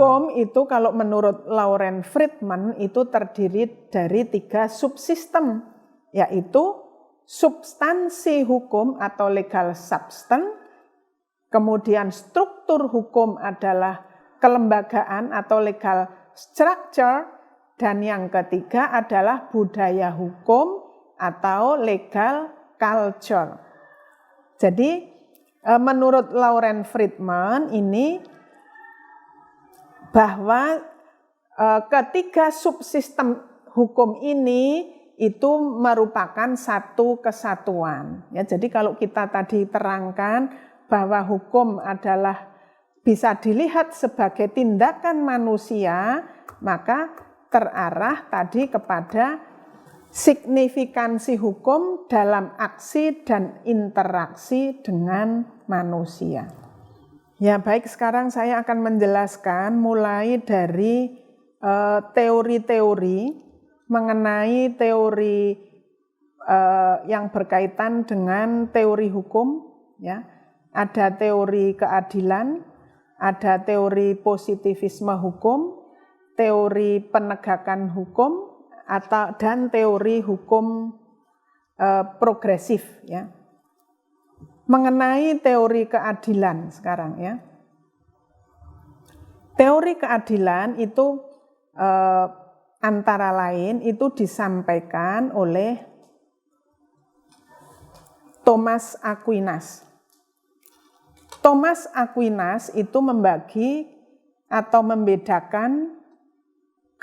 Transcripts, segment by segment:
hukum itu kalau menurut Lauren Friedman itu terdiri dari 3 subsistem, yaitu substansi hukum atau legal substance, kemudian struktur hukum adalah kelembagaan atau legal structure, dan yang ketiga adalah budaya hukum atau legal culture. Jadi menurut Lauren Friedman ini bahwa ketiga subsistem hukum ini itu merupakan satu kesatuan. Ya, jadi kalau kita tadi terangkan bahwa hukum adalah bisa dilihat sebagai tindakan manusia, maka terarah tadi kepada signifikansi hukum dalam aksi dan interaksi dengan manusia. Ya baik, sekarang saya akan menjelaskan mulai dari teori-teori mengenai teori yang berkaitan dengan teori hukum. Ya. Ada teori keadilan, ada teori positivisme hukum, teori penegakan hukum, dan teori hukum progresif. Ya. Mengenai teori keadilan sekarang ya. Teori keadilan itu antara lain itu disampaikan oleh Thomas Aquinas. Thomas Aquinas itu membagi atau membedakan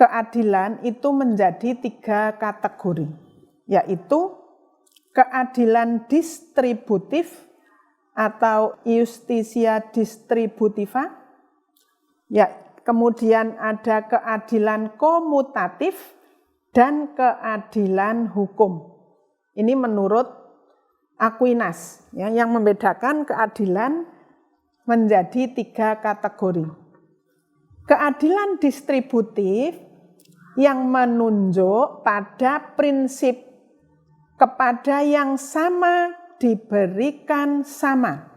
keadilan itu menjadi 3 kategori, yaitu keadilan distributif atau iustitia distributiva, ya, kemudian ada keadilan komutatif dan keadilan hukum. Ini menurut Aquinas, ya, yang membedakan keadilan menjadi 3 kategori. Keadilan distributif yang menunjuk pada prinsip kepada yang sama diberikan sama,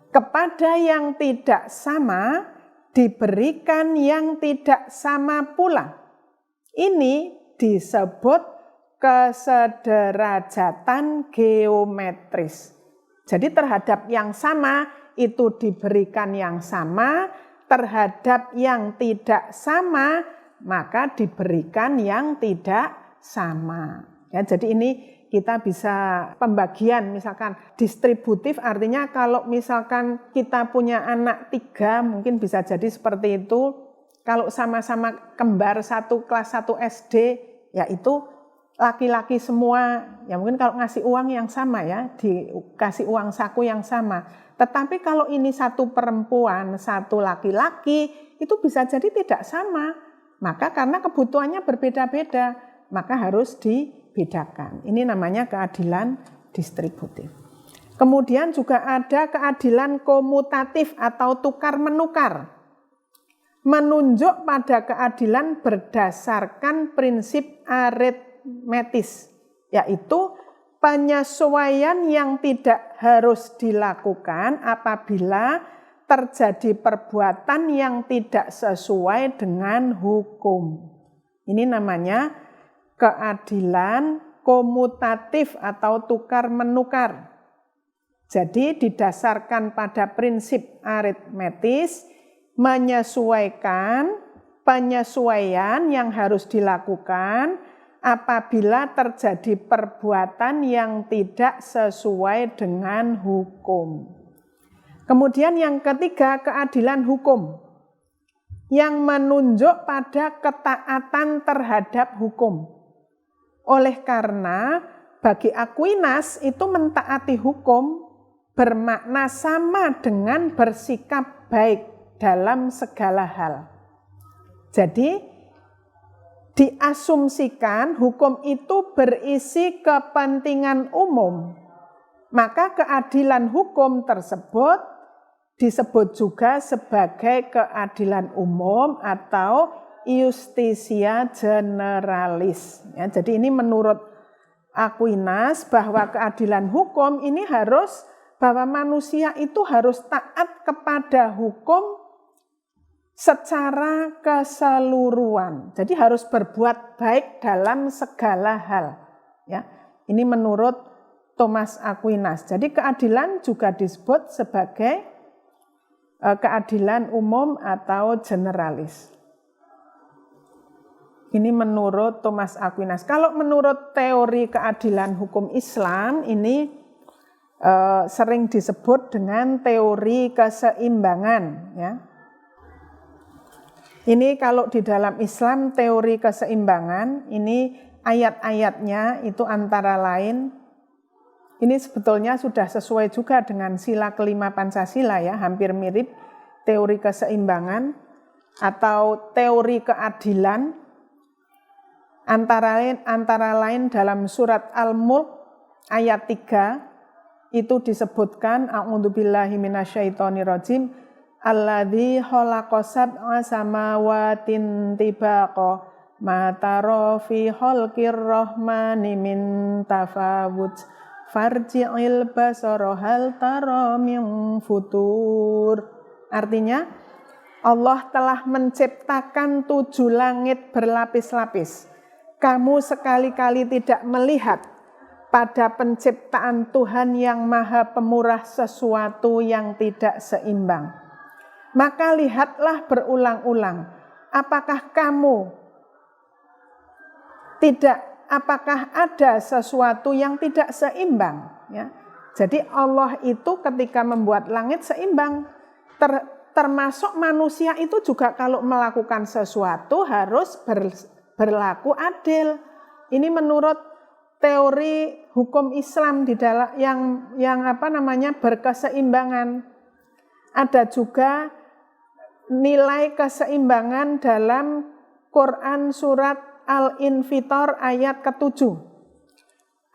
kepada yang tidak sama diberikan yang tidak sama pula. Ini disebut kesederajatan geometris. Jadi terhadap yang sama itu diberikan yang sama, terhadap yang tidak sama maka diberikan yang tidak sama. Ya, jadi ini kita bisa pembagian, misalkan distributif artinya kalau misalkan kita punya anak 3 mungkin bisa jadi seperti itu. Kalau sama-sama kembar satu kelas 1 SD yaitu laki-laki semua, ya mungkin kalau ngasih uang yang sama ya, dikasih uang saku yang sama. Tetapi kalau ini satu perempuan, satu laki-laki, itu bisa jadi tidak sama. Maka karena kebutuhannya berbeda-beda, maka harus dibedakan. Ini namanya keadilan distributif. Kemudian juga ada keadilan komutatif atau tukar-menukar. Menunjuk pada keadilan berdasarkan prinsip aritmetis, yaitu penyesuaian yang tidak harus dilakukan apabila terjadi perbuatan yang tidak sesuai dengan hukum. Ini namanya keadilan komutatif atau tukar-menukar. Jadi didasarkan pada prinsip aritmetis, menyesuaikan penyesuaian yang harus dilakukan apabila terjadi perbuatan yang tidak sesuai dengan hukum. Kemudian yang ketiga, keadilan hukum yang menunjuk pada ketaatan terhadap hukum. Oleh karena bagi Aquinas itu mentaati hukum bermakna sama dengan bersikap baik dalam segala hal. Jadi diasumsikan hukum itu berisi kepentingan umum, maka keadilan hukum tersebut disebut juga sebagai keadilan umum atau iustitia generalis. Ya, jadi ini menurut Aquinas bahwa keadilan hukum ini harus, bahwa manusia itu harus taat kepada hukum secara keseluruhan. Jadi harus berbuat baik dalam segala hal. Ya, ini menurut Thomas Aquinas. Jadi keadilan juga disebut sebagai keadilan umum atau generalis. Ini menurut Thomas Aquinas. Kalau menurut teori keadilan hukum Islam, ini sering disebut dengan teori keseimbangan. Ya. Ini kalau di dalam Islam teori keseimbangan, ini ayat-ayatnya itu antara lain, ini sebetulnya sudah sesuai juga dengan sila kelima Pancasila ya, hampir mirip teori keseimbangan atau teori keadilan. Antara lain dalam surat Al-Mulk ayat 3 itu disebutkan a'udzubillahi minasyaitonirrajim alladzi khalaqa sab'a samawatin tibaqa ma tara fi khalqir rahmani min tafawut farji'il basara hal tara min futur. Artinya Allah telah menciptakan 7 langit berlapis-lapis. Kamu sekali-kali tidak melihat pada penciptaan Tuhan yang Maha Pemurah sesuatu yang tidak seimbang. Maka lihatlah berulang-ulang, apakah ada sesuatu yang tidak seimbang? Ya. Jadi Allah itu ketika membuat langit seimbang, termasuk manusia itu juga kalau melakukan sesuatu harus berlaku adil. Ini menurut teori hukum Islam di dalam yang berkeseimbangan. Ada juga nilai keseimbangan dalam Quran surat Al-Infitor ayat ke-7.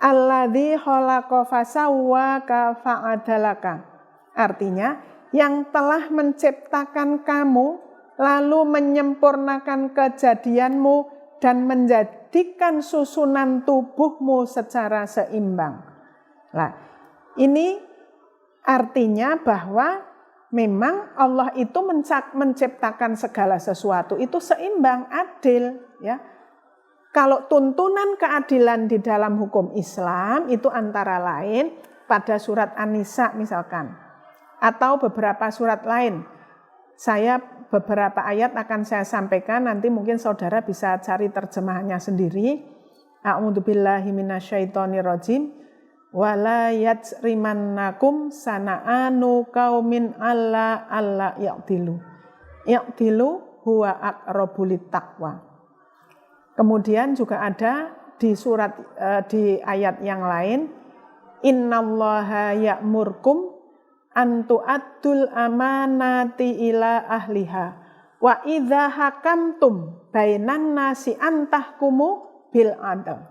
Alladzi khalaqa fasawwaka fa'adalaka. Artinya yang telah menciptakan kamu lalu menyempurnakan kejadianmu dan menjadikan susunan tubuhmu secara seimbang. Nah, ini artinya bahwa memang Allah itu menciptakan segala sesuatu itu seimbang, adil. Ya. Kalau tuntunan keadilan di dalam hukum Islam itu antara lain pada surat An-Nisa misalkan, atau beberapa surat lain. Beberapa ayat akan saya sampaikan, nanti mungkin saudara bisa cari terjemahannya sendiri. A'udzubillahi minasyaitonirrajim. Wala yajrimannakum sana'anu qaumin alla ya'dilu. Ya'dilu huwa aqrabu littaqwa. Kemudian juga ada di ayat yang lain, innallaha ya'murkum antu'addul amanati ila ahliha wa idza hakamtum bainan nasi antahkumu bil adl.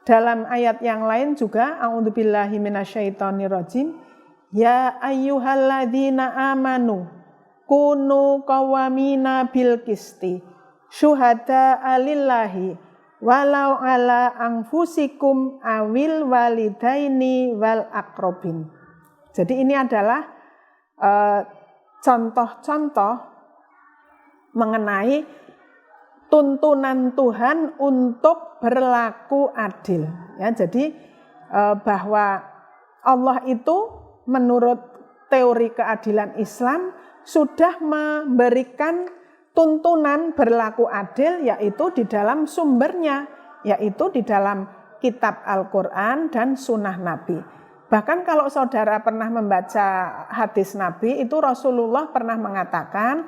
Dalam ayat yang lain juga a'udzubillahi minasyaitonirrajim ya ayyuhalladzina amanu kunu qawamina bil qisti syuhada alillahi walau ala anfusikum awil walidaini wal aqrabin. Jadi ini adalah contoh-contoh mengenai tuntunan Tuhan untuk berlaku adil. Ya, jadi bahwa Allah itu menurut teori keadilan Islam sudah memberikan tuntunan berlaku adil, yaitu di dalam sumbernya, yaitu di dalam kitab Al-Quran dan sunnah Nabi. Bahkan kalau saudara pernah membaca hadis Nabi, itu Rasulullah pernah mengatakan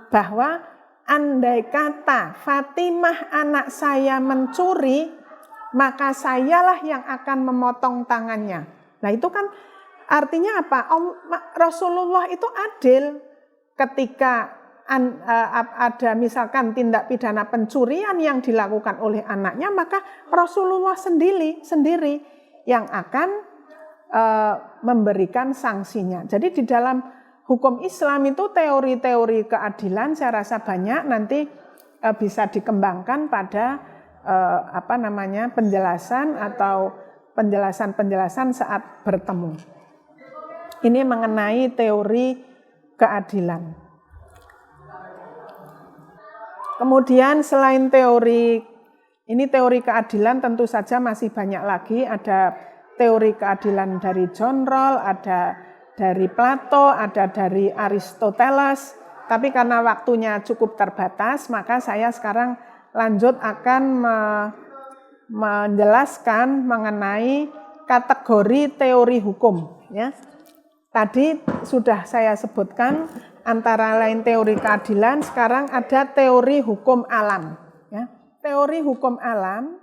bahwa andai kata Fatimah anak saya mencuri, maka sayalah yang akan memotong tangannya. Nah itu kan artinya apa? Rasulullah itu adil ketika ada misalkan tindak pidana pencurian yang dilakukan oleh anaknya, maka Rasulullah sendiri yang akan memberikan sanksinya. Jadi di dalam hukum Islam itu teori-teori keadilan saya rasa banyak, nanti bisa dikembangkan pada penjelasan atau penjelasan-penjelasan saat bertemu. Ini mengenai teori keadilan. Kemudian selain teori, ini teori keadilan tentu saja masih banyak lagi. Ada teori keadilan dari John Rawls, ada dari Plato, ada dari Aristoteles. Tapi karena waktunya cukup terbatas, maka saya sekarang lanjut akan menjelaskan mengenai kategori teori hukum. Ya. Tadi sudah saya sebutkan antara lain teori keadilan, sekarang ada teori hukum alam. Ya. Teori hukum alam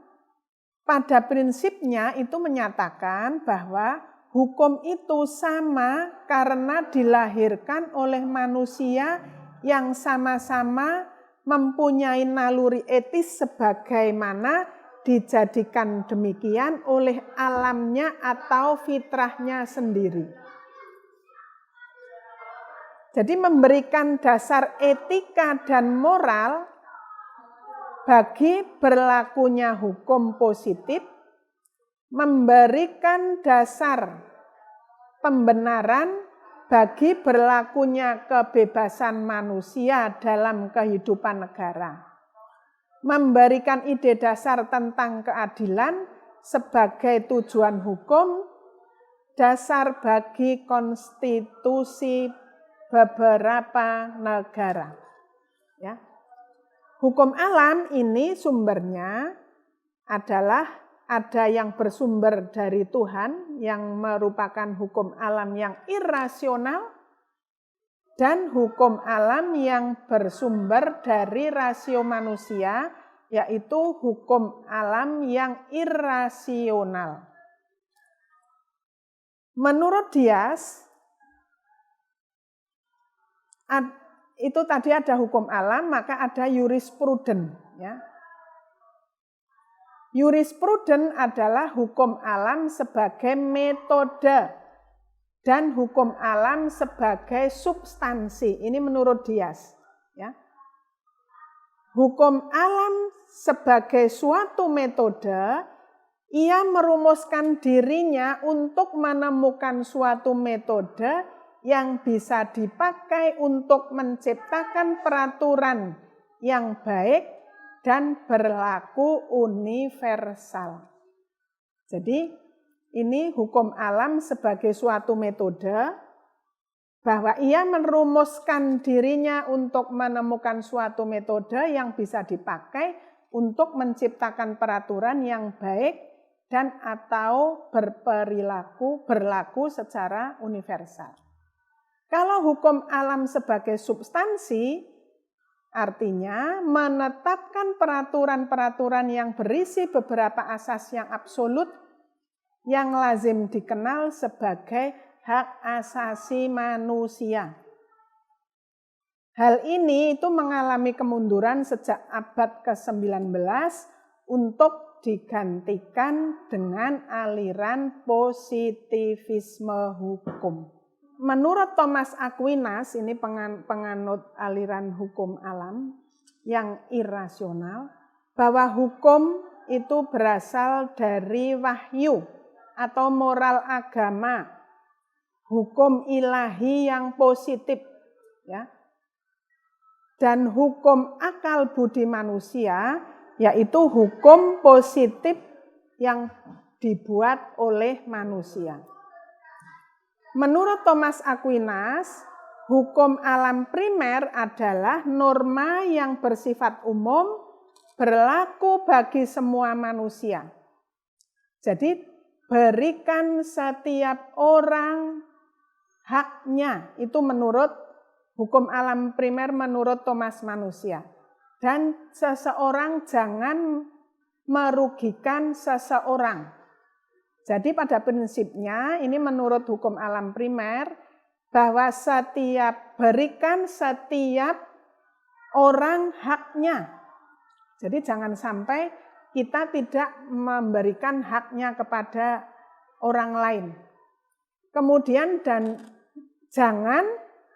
pada prinsipnya itu menyatakan bahwa hukum itu sama karena dilahirkan oleh manusia yang sama-sama mempunyai naluri etis sebagaimana dijadikan demikian oleh alamnya atau fitrahnya sendiri. Jadi memberikan dasar etika dan moral bagi berlakunya hukum positif, memberikan dasar pembenaran bagi berlakunya kebebasan manusia dalam kehidupan negara, memberikan ide dasar tentang keadilan sebagai tujuan hukum, dasar bagi konstitusi beberapa negara. Ya. Hukum alam ini sumbernya adalah ada yang bersumber dari Tuhan yang merupakan hukum alam yang irasional dan hukum alam yang bersumber dari rasio manusia, yaitu hukum alam yang irasional. Menurut Dias, itu tadi ada hukum alam, maka ada jurispruden. Ya. Jurispruden adalah hukum alam sebagai metode dan hukum alam sebagai substansi. Ini menurut Dias. Ya. Hukum alam sebagai suatu metode, ia merumuskan dirinya untuk menemukan suatu metode yang bisa dipakai untuk menciptakan peraturan yang baik dan berlaku universal. Jadi ini hukum alam sebagai suatu metode, bahwa ia merumuskan dirinya untuk menemukan suatu metode yang bisa dipakai untuk menciptakan peraturan yang baik dan atau berlaku secara universal. Kalau hukum alam sebagai substansi, artinya menetapkan peraturan-peraturan yang berisi beberapa asas yang absolut yang lazim dikenal sebagai hak asasi manusia. Hal ini itu mengalami kemunduran sejak abad ke-19 untuk digantikan dengan aliran positivisme hukum. Menurut Thomas Aquinas, ini penganut aliran hukum alam yang irasional, bahwa hukum itu berasal dari wahyu atau moral agama, hukum ilahi yang positif, ya. Dan hukum akal budi manusia, yaitu hukum positif yang dibuat oleh manusia. Menurut Thomas Aquinas, hukum alam primer adalah norma yang bersifat umum, berlaku bagi semua manusia. Jadi berikan setiap orang haknya, itu menurut hukum alam primer menurut Thomas manusia. Dan seseorang jangan merugikan seseorang. Jadi pada prinsipnya ini menurut hukum alam primer bahwa berikan setiap orang haknya. Jadi jangan sampai kita tidak memberikan haknya kepada orang lain. Kemudian dan jangan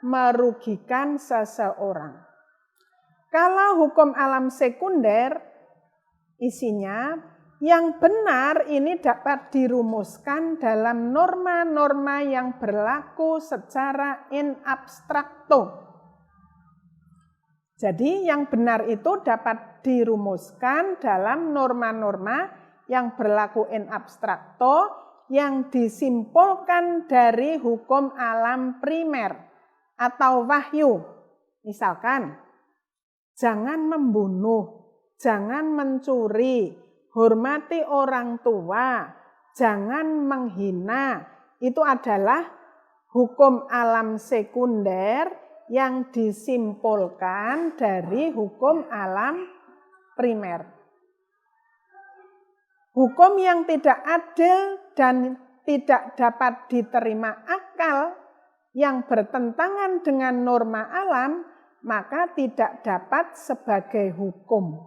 merugikan seseorang. Kalau hukum alam sekunder isinya yang benar ini dapat dirumuskan dalam norma-norma yang berlaku secara in abstrakto. Jadi yang benar itu dapat dirumuskan dalam norma-norma yang berlaku in abstrakto yang disimpulkan dari hukum alam primer atau wahyu. Misalkan, jangan membunuh, jangan mencuri, hormati orang tua, jangan menghina. Itu adalah hukum alam sekunder yang disimpulkan dari hukum alam primer. Hukum yang tidak adil dan tidak dapat diterima akal yang bertentangan dengan norma alam, maka tidak dapat sebagai hukum,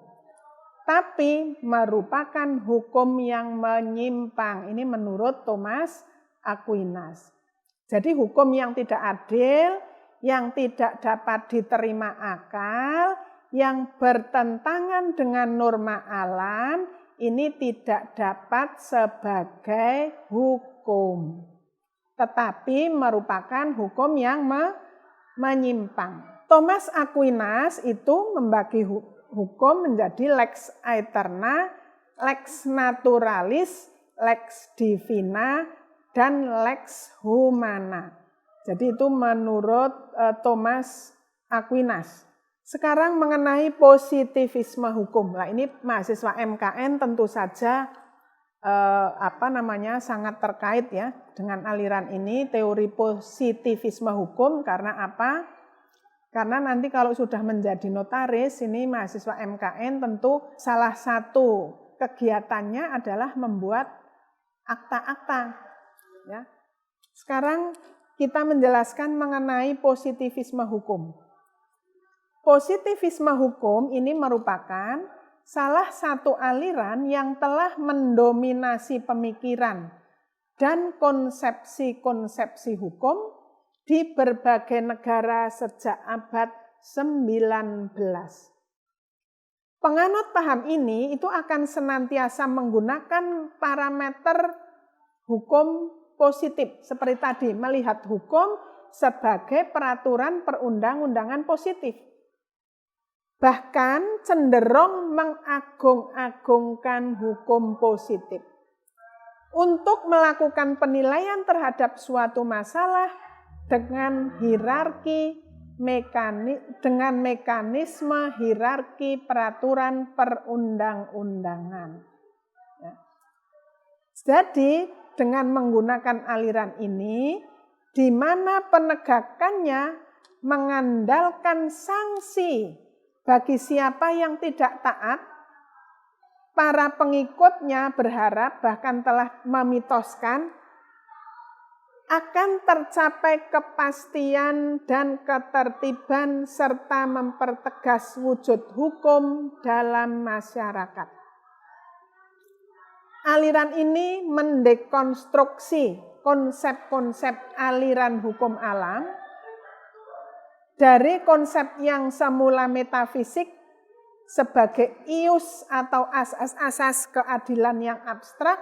tapi merupakan hukum yang menyimpang. Ini menurut Thomas Aquinas. Jadi hukum yang tidak adil, yang tidak dapat diterima akal, yang bertentangan dengan norma alam, ini tidak dapat sebagai hukum, tetapi merupakan hukum yang menyimpang. Thomas Aquinas itu membagi hukum menjadi lex aeterna, lex naturalis, lex divina, dan lex humana. Jadi itu menurut Thomas Aquinas. Sekarang mengenai positivisme hukum. Nah, ini mahasiswa MKN tentu saja sangat terkait ya dengan aliran ini, teori positivisme hukum. Karena apa? Karena nanti kalau sudah menjadi notaris, ini mahasiswa MKN tentu salah satu kegiatannya adalah membuat akta-akta. Ya. Sekarang kita menjelaskan mengenai positivisme hukum. Positivisme hukum ini merupakan salah satu aliran yang telah mendominasi pemikiran dan konsepsi-konsepsi hukum di berbagai negara sejak abad 19. Penganut paham ini itu akan senantiasa menggunakan parameter hukum positif, seperti tadi, melihat hukum sebagai peraturan perundang-undangan positif. Bahkan cenderung mengagung-agungkan hukum positif. Untuk melakukan penilaian terhadap suatu masalah dengan dengan mekanisme hierarki peraturan perundang-undangan. Jadi, dengan menggunakan aliran ini, di mana penegakannya mengandalkan sanksi bagi siapa yang tidak taat, para pengikutnya berharap, bahkan telah memitoskan, akan tercapai kepastian dan ketertiban serta mempertegas wujud hukum dalam masyarakat. Aliran ini mendekonstruksi konsep-konsep aliran hukum alam dari konsep yang semula metafisik sebagai ius atau asas-asas keadilan yang abstrak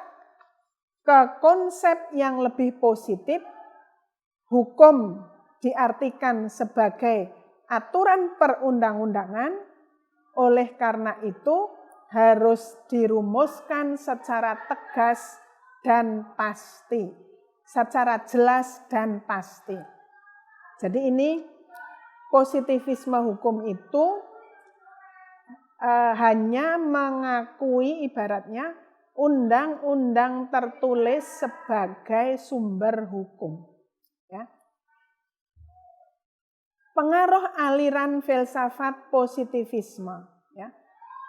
ke konsep yang lebih positif. Hukum diartikan sebagai aturan perundang-undangan, oleh karena itu harus dirumuskan secara tegas dan pasti, secara jelas dan pasti. Jadi ini positivisme hukum itu hanya mengakui ibaratnya undang-undang tertulis sebagai sumber hukum. Ya. Pengaruh aliran filsafat positivisme. Ya.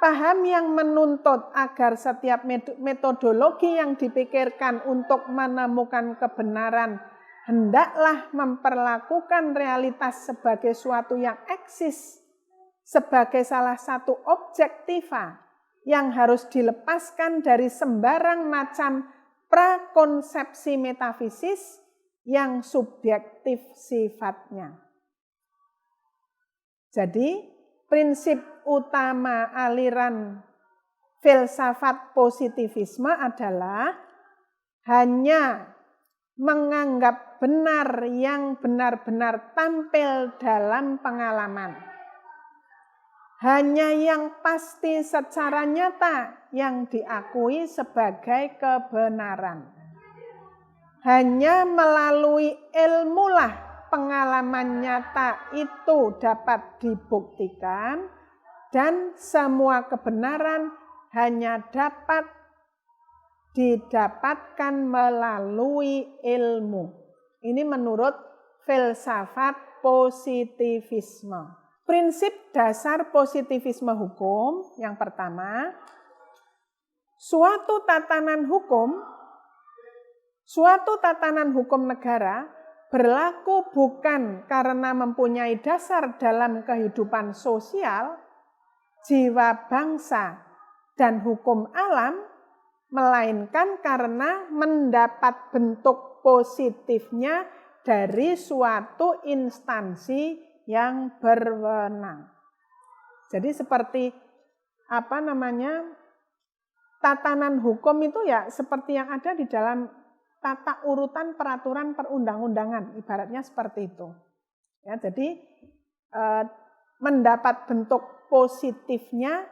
Paham yang menuntut agar setiap metodologi yang dipikirkan untuk menemukan kebenaran hendaklah memperlakukan realitas sebagai suatu yang eksis, sebagai salah satu objektiva yang harus dilepaskan dari sembarang macam prakonsepsi metafisis yang subjektif sifatnya. Jadi, prinsip utama aliran filsafat positivisme adalah hanya menganggap benar yang benar-benar tampil dalam pengalaman. hanya yang pasti secara nyata yang diakui sebagai kebenaran. Hanya melalui ilmulah pengalaman nyata itu dapat dibuktikan dan semua kebenaran hanya dapat didapatkan melalui ilmu. Ini menurut filsafat positivisme. Prinsip dasar positivisme hukum yang pertama, suatu tatanan hukum negara berlaku bukan karena mempunyai dasar dalam kehidupan sosial, jiwa bangsa, dan hukum alam, melainkan karena mendapat bentuk positifnya dari suatu instansi yang berwenang. Jadi seperti tatanan hukum itu ya seperti yang ada di dalam tata urutan peraturan perundang-undangan, ibaratnya seperti itu. Ya, jadi mendapat bentuk positifnya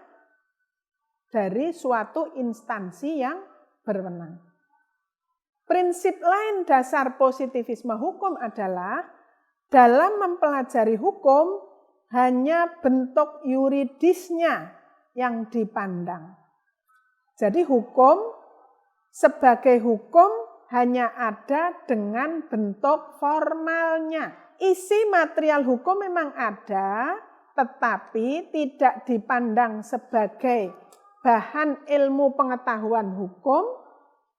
dari suatu instansi yang berwenang. Prinsip lain dasar positivisme hukum adalah dalam mempelajari hukum hanya bentuk yuridisnya yang dipandang. Jadi hukum sebagai hukum hanya ada dengan bentuk formalnya. Isi material hukum memang ada, tetapi tidak dipandang sebagai bahan ilmu pengetahuan hukum,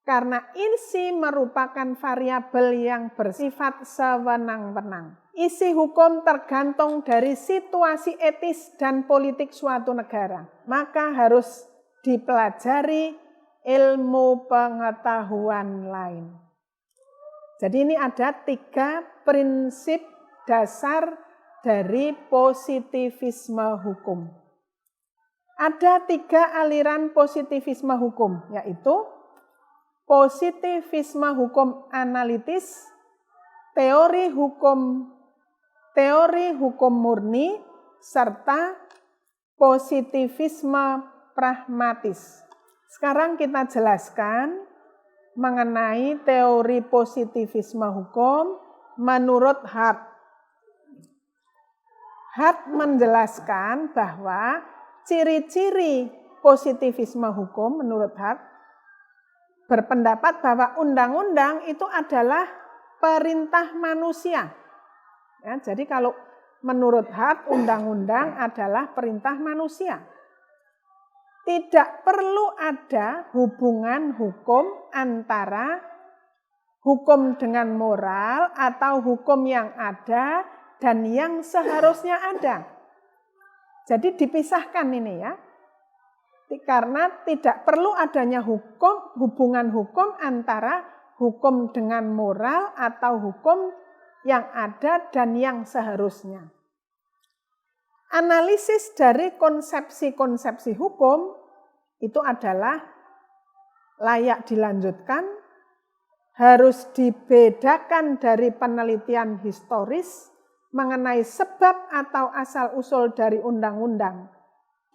karena isi merupakan variabel yang bersifat sewenang-wenang. Isi hukum tergantung dari situasi etis dan politik suatu negara. Maka harus dipelajari ilmu pengetahuan lain. Jadi ini ada 3 prinsip dasar dari positivisme hukum. Ada 3 aliran positivisme hukum, yaitu positivisme hukum analitis, teori hukum murni, serta positivisme pragmatis. Sekarang kita jelaskan mengenai teori positivisme hukum menurut Hart. Hart menjelaskan bahwa ciri-ciri positivisme hukum menurut Hart berpendapat bahwa undang-undang itu adalah perintah manusia. Ya, jadi kalau menurut Hart, undang-undang adalah perintah manusia. Tidak perlu ada hubungan hukum antara hukum dengan moral atau hukum yang ada dan yang seharusnya ada. Jadi dipisahkan ini ya. Karena tidak perlu adanya hubungan hukum antara hukum dengan moral atau hukum yang ada dan yang seharusnya. Analisis dari konsepsi-konsepsi hukum itu adalah layak dilanjutkan, harus dibedakan dari penelitian historis mengenai sebab atau asal-usul dari undang-undang,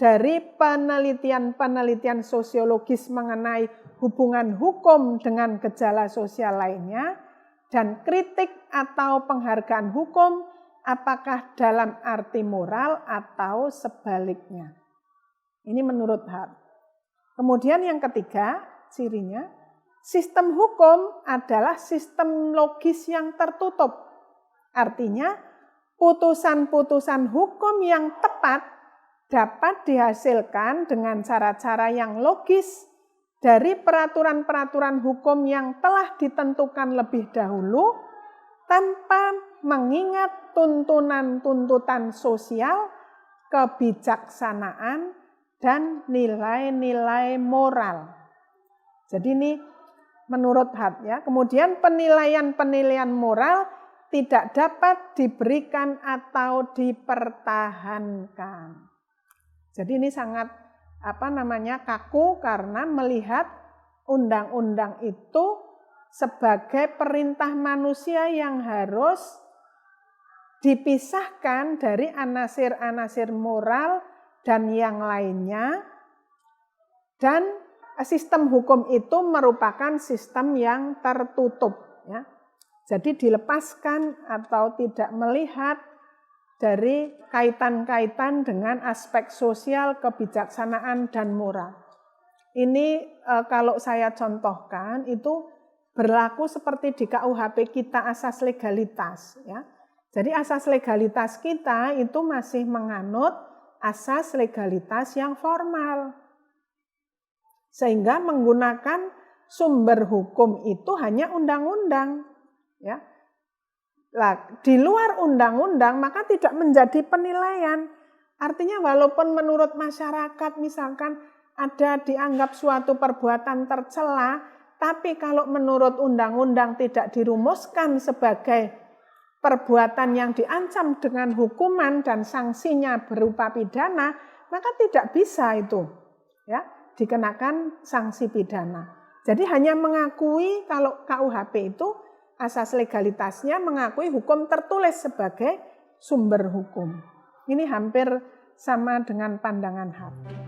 dari penelitian-penelitian sosiologis mengenai hubungan hukum dengan gejala sosial lainnya, dan kritik atau penghargaan hukum apakah dalam arti moral atau sebaliknya. Ini menurut Hart. Kemudian yang ketiga, cirinya, sistem hukum adalah sistem logis yang tertutup. Artinya, putusan-putusan hukum yang tepat dapat dihasilkan dengan cara-cara yang logis dari peraturan-peraturan hukum yang telah ditentukan lebih dahulu tanpa mengingat tuntunan-tuntutan sosial, kebijaksanaan, dan nilai-nilai moral. Jadi ini menurut Hart ya. Kemudian penilaian-penilaian moral tidak dapat diberikan atau dipertahankan. Jadi ini sangat kaku karena melihat undang-undang itu sebagai perintah manusia yang harus dipisahkan dari anasir-anasir moral dan yang lainnya. Dan sistem hukum itu merupakan sistem yang tertutup, ya. Jadi dilepaskan atau tidak melihat dari kaitan-kaitan dengan aspek sosial, kebijaksanaan, dan moral. Ini kalau saya contohkan itu berlaku seperti di KUHP kita asas legalitas, ya. Jadi asas legalitas kita itu masih menganut asas legalitas yang formal. Sehingga menggunakan sumber hukum itu hanya undang-undang, ya. Nah, di luar undang-undang maka tidak menjadi penilaian. Artinya walaupun menurut masyarakat misalkan ada dianggap suatu perbuatan tercela, tapi kalau menurut undang-undang tidak dirumuskan sebagai perbuatan yang diancam dengan hukuman dan sanksinya berupa pidana, maka tidak bisa itu, ya, dikenakan sanksi pidana. Jadi hanya mengakui kalau KUHP itu asas legalitasnya mengakui hukum tertulis sebagai sumber hukum. Ini hampir sama dengan pandangan HAM.